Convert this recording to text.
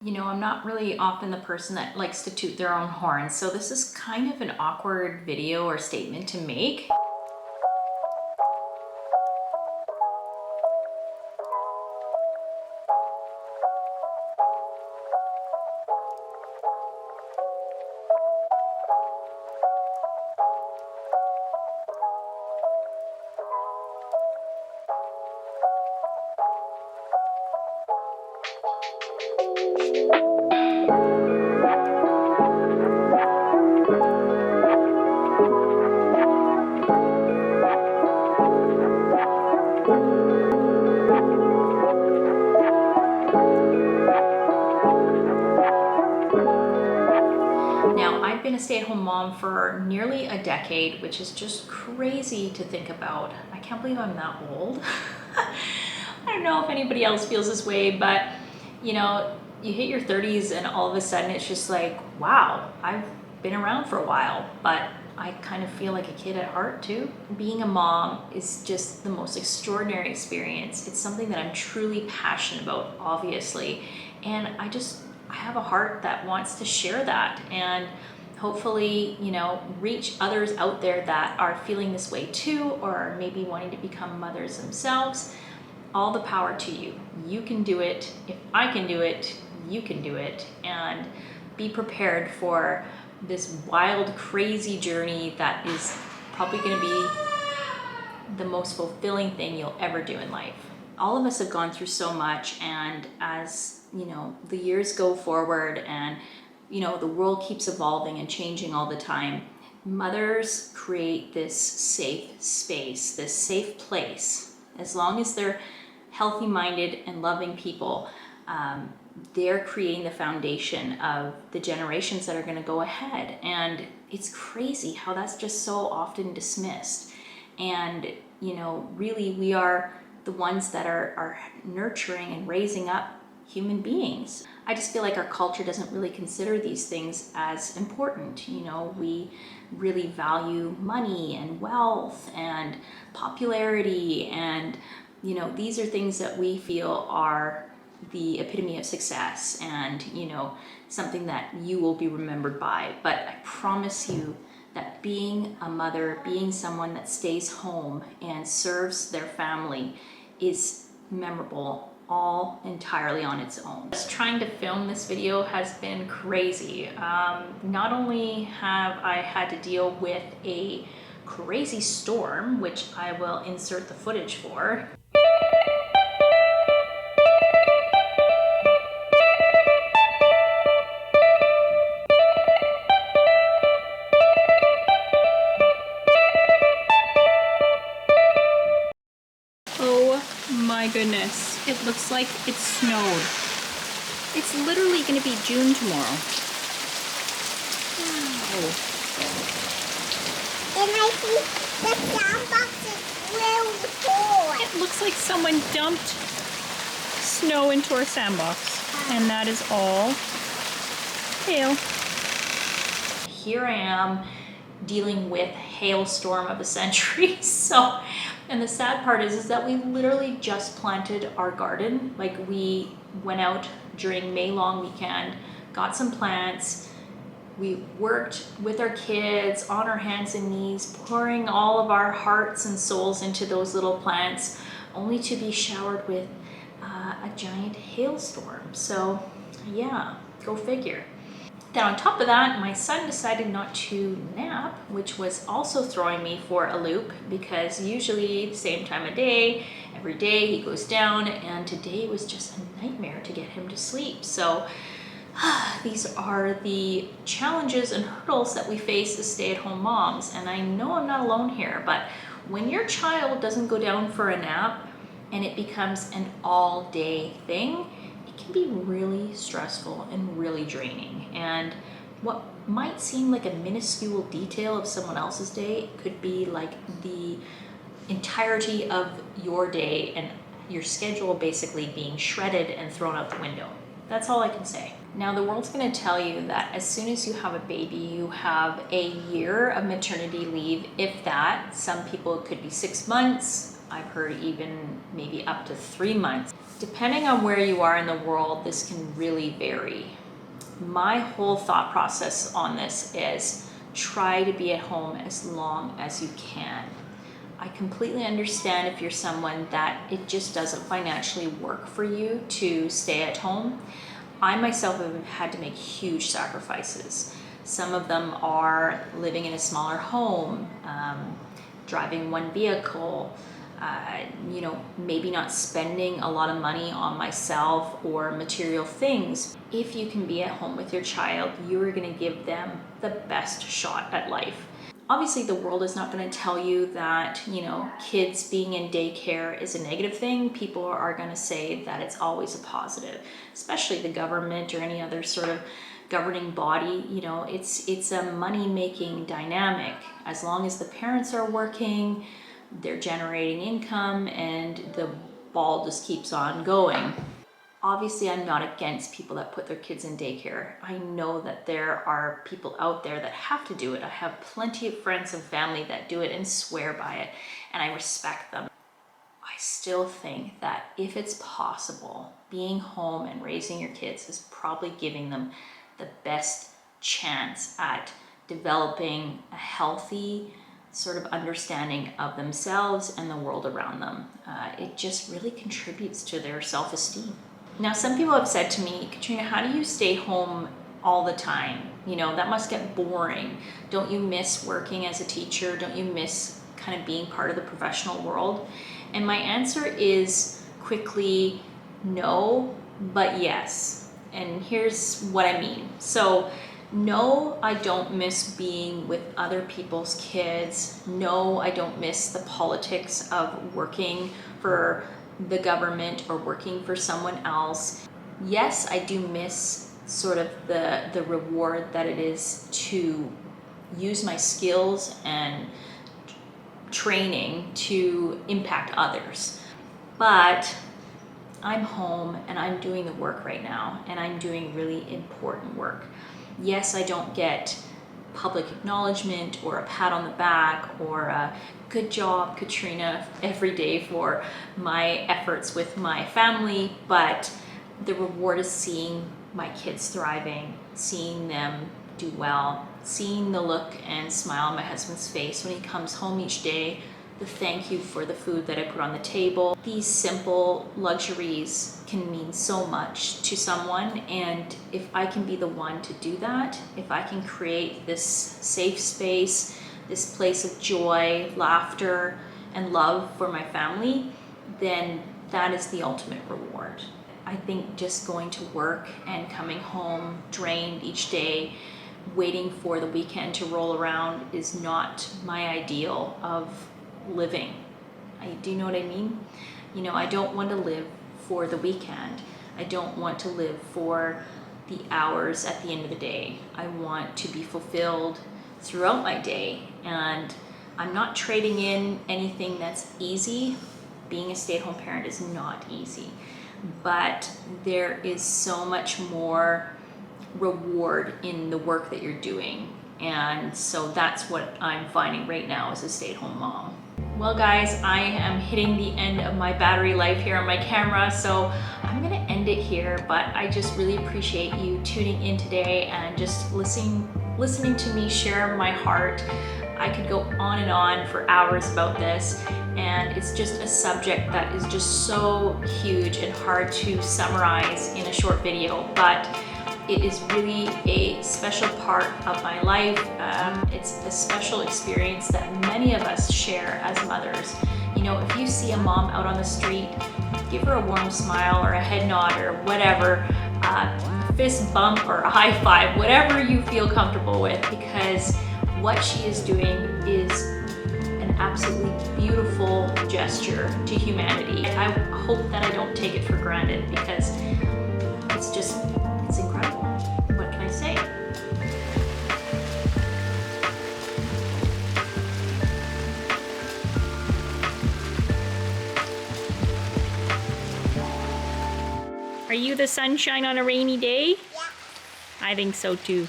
You know, I'm not really often the person that likes to toot their own horn, so this is kind of an awkward video or statement to make. Now, I've been a stay-at-home mom for nearly a decade, which is just crazy to think about. I can't believe I'm that old. I don't know if anybody else feels this way, but you know, you hit your 30s and all of a sudden it's just like, wow, I've been around for a while, but I kind of feel like a kid at heart too. Being a mom is just the most extraordinary experience. It's something that I'm truly passionate about, obviously, and I have a heart that wants to share that and hopefully, you know, reach others out there that are feeling this way too, or maybe wanting to become mothers themselves. All the power to you. You can do it. If I can do it, you can do it. And be prepared for this wild, crazy journey that is probably going to be the most fulfilling thing you'll ever do in life. All of us have gone through so much, and as you know, the years go forward and you know, the world keeps evolving and changing all the time, mothers create this safe space, this safe place. As long as they're healthy-minded and loving people, they're creating the foundation of the generations that are going to go ahead. And it's crazy how that's just so often dismissed. And you know, really, we are the ones that are nurturing and raising up human beings. I just feel like our culture doesn't really consider these things as important. You know, we really value money and wealth and popularity, and you know, these are things that we feel are the epitome of success and, you know, something that you will be remembered by. But I promise you that being a mother, being someone that stays home and serves their family is memorable all entirely on its own. Just trying to film this video has been crazy. Not only have I had to deal with a crazy storm, which I will insert the footage for. Oh my goodness, it looks like it snowed. It's literally going to be June tomorrow. Wow. And I think the sandbox is really full. It looks like someone dumped snow into our sandbox, and that is all hail. Here I am dealing with hailstorm of the century. So, and the sad part is that we literally just planted our garden. Like, we went out during May long weekend, got some plants. We worked with our kids on our hands and knees, pouring all of our hearts and souls into those little plants, only to be showered with a giant hailstorm. So yeah, go figure. Then on top of that, my son decided not to nap, which was also throwing me for a loop, because usually the same time of day, every day he goes down, and today was just a nightmare to get him to sleep. So these are the challenges and hurdles that we face as stay-at-home moms. And I know I'm not alone here, but when your child doesn't go down for a nap and it becomes an all-day thing, it can be really stressful and really draining. And what might seem like a minuscule detail of someone else's day could be like the entirety of your day and your schedule basically being shredded and thrown out the window. That's all I can say. Now, the world's going to tell you that as soon as you have a baby, you have a year of maternity leave, if that. Some people, it could be 6 months. I've heard even maybe up to 3 months. Depending on where you are in the world, this can really vary. My whole thought process on this is try to be at home as long as you can. I completely understand if you're someone that it just doesn't financially work for you to stay at home. I myself have had to make huge sacrifices. Some of them are living in a smaller home, driving one vehicle, maybe not spending a lot of money on myself or material things. If you can be at home with your child, you are going to give them the best shot at life. Obviously, the world is not going to tell you that, kids being in daycare is a negative thing. People are going to say that it's always a positive, especially the government or any other sort of governing body. It's a money-making dynamic. As long as the parents are working, they're generating income, and the ball just keeps on going. Obviously, I'm not against people that put their kids in daycare. I know that there are people out there that have to do it. I have plenty of friends and family that do it and swear by it, and I respect them. I still think that if it's possible, being home and raising your kids is probably giving them the best chance at developing a healthy sort of understanding of themselves and the world around them. It just really contributes to their self-esteem. Now, some people have said to me, Katrina, how do you stay home all the time? That must get boring. Don't you miss working as a teacher? Don't you miss kind of being part of the professional world? And my answer is quickly no, but yes. And here's what I mean. So, no, I don't miss being with other people's kids. No, I don't miss the politics of working for the government or working for someone else. Yes, I do miss sort of the reward that it is to use my skills and training to impact others. But I'm home and I'm doing the work right now, and I'm doing really important work. Yes, I don't get public acknowledgement or a pat on the back or a good job, Katrina, every day for my efforts with my family, but the reward is seeing my kids thriving, seeing them do well, seeing the look and smile on my husband's face when he comes home each day, the thank you for the food that I put on the table. These simple luxuries can mean so much to someone, and if I can be the one to do that, if I can create this safe space, this place of joy, laughter, and love for my family, then that is the ultimate reward. I think just going to work and coming home drained each day, waiting for the weekend to roll around is not my ideal of living. Do you know what I mean? I don't want to live for the weekend. I don't want to live for the hours at the end of the day. I want to be fulfilled throughout my day, and I'm not trading in anything that's easy. Being a stay-at-home parent is not easy, but there is so much more reward in the work that you're doing, and so that's what I'm finding right now as a stay-at-home mom. Well guys, I am hitting the end of my battery life here on my camera, so I'm gonna end it here, but I just really appreciate you tuning in today and just listening to me share my heart. I could go on and on for hours about this, and it's just a subject that is just so huge and hard to summarize in a short video, but it is really a special part of my life. It's a special experience that many of us share as mothers. If you see a mom out on the street, give her a warm smile or a head nod or whatever, a fist bump or a high five, whatever you feel comfortable with, because what she is doing is an absolutely beautiful gesture to humanity. I hope that I don't take it for granted, because it's incredible. What can I say? Are you the sunshine on a rainy day? Yeah. I think so too.